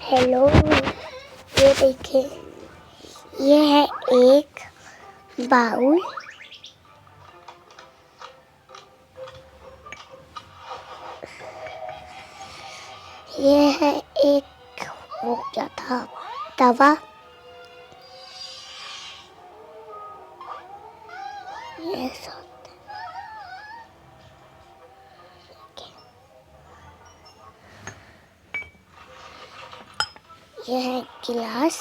Hello, ये देखिए, ये है एक बाउल। ये है एक वो क्या था, तवा। ये सब ये है गिलास।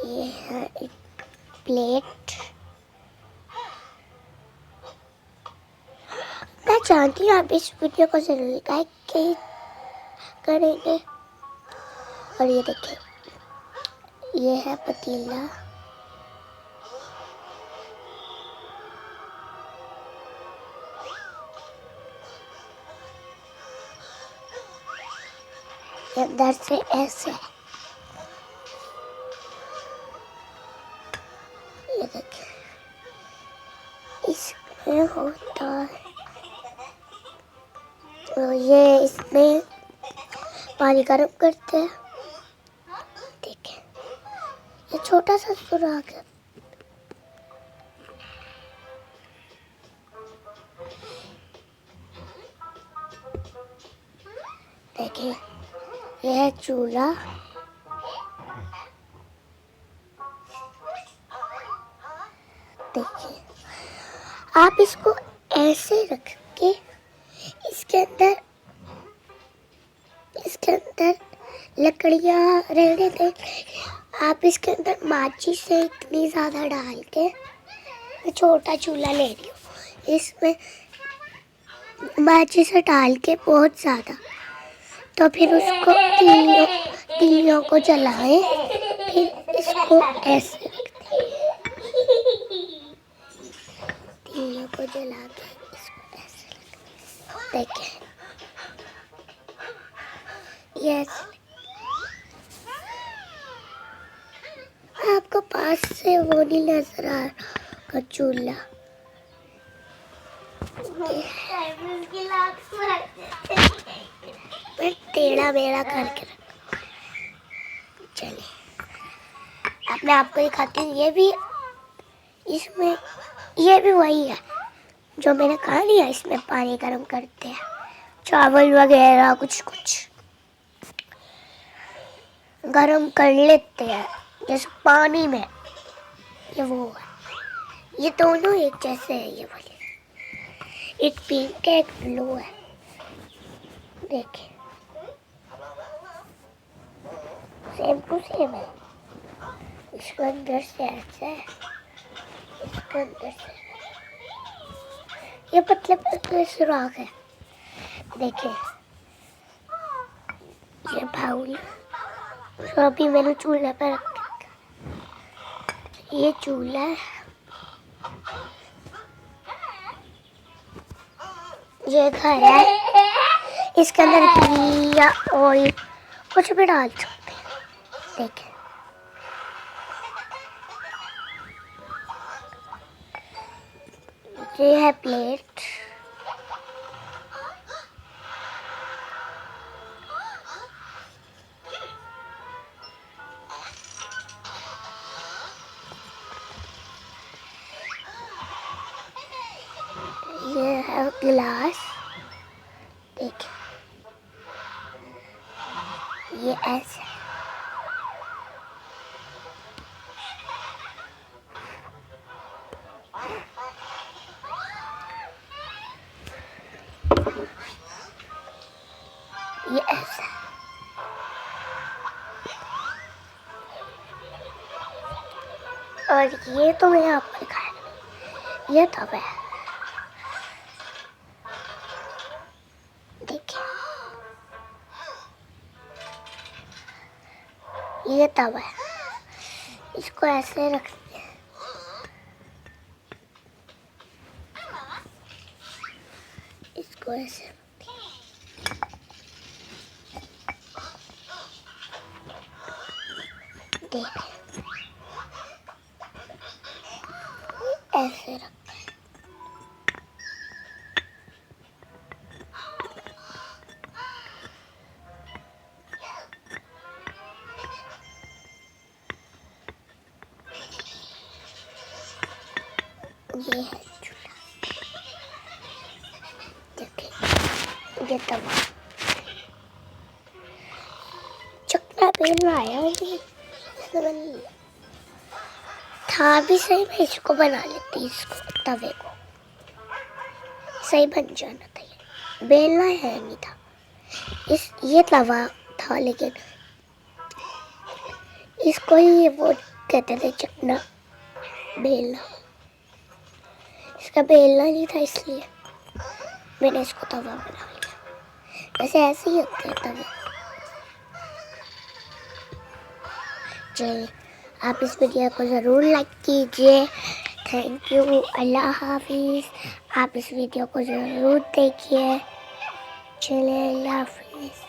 ये है एक प्लेट। मैं जानती हूँ आप इस वीडियो को जरूर लाइक करेंगे। और ये देखिए, ये है पतीला। ये अंदर से ऐसे है। ये देखिए, इसमें होता है तो ये इसमें पानी गर्म करते हैं। देखिए, ये छोटा सा सुराख है। देखिए, ये है चूल्हा। देखिए, आप इसको ऐसे रख के इसके अंदर लकड़ियाँ रहने दें। आप इसके अंदर माचिस से इतनी ज़्यादा डाल के, मैं छोटा चूल्हा ले रही हूँ, इसमें माचिस से डाल के बहुत ज़्यादा, तो फिर उसको तीलियों को जलाएं। फिर इसको ऐसे रखते हैं, तीलियों को जला के इसको ऐसे रखते हैं। देखें, यस, आपको पास से वो नहीं नजर आ रहा चूल्हा। मैं टेढ़ा मेढ़ा करके रखा। चलिए, अब मैं आपको दिखाती हूँ। ये भी इसमें, ये भी वही है जो मैंने कहा नहीं है। इसमें पानी गर्म करते हैं, चावल वगैरह कुछ कुछ गर्म कर लेते हैं, जैसे पानी में। ये वो है, ये दोनों एक जैसे है। ये वाले, एक पिंक है, एक ब्लू है। देखिए, सेम टू सेम है। इसके अंदर से ऐसा है, इसके अंदर से ये पतले पतले सुराख है। देखिए, ये बाउल तो अभी मैंने चूल्हे पर रखा। ये चूल्हा है, ये घर है। इसके अंदर घी या ऑयल कुछ भी डाल सकते हैं। देखिए, ये है प्लेट। ये है गिलास। देखिए, ये ऐसे है। ये ऐसा है। और ये तो मैंने आपको दिखाया, ये तवा है। देखिए, ये तवा है, इसको ऐसे रखते हैं। इसको ऐसे देखिए, ऐसे रख। ये है चूल्हा, देखिए ये तवा। चकना बेलना आया मुझे, था भी सही, मैं इसको बना लेती, इसको तवे को सही बन जाना था। ये बेलना है नहीं था, ये तवा था, लेकिन इसको ही वो कहते थे चकना बेलना। इसका बेलना नहीं था, इसलिए मैंने इसको तवा बना लिया। वैसे ऐसे ही होते हैं तवे। चलिए, आप इस वीडियो को ज़रूर लाइक कीजिए। थैंक यू, अल्लाह हाफिज़। आप इस वीडियो को ज़रूर देखिए। चलिए, अल्लाह हाफिज़।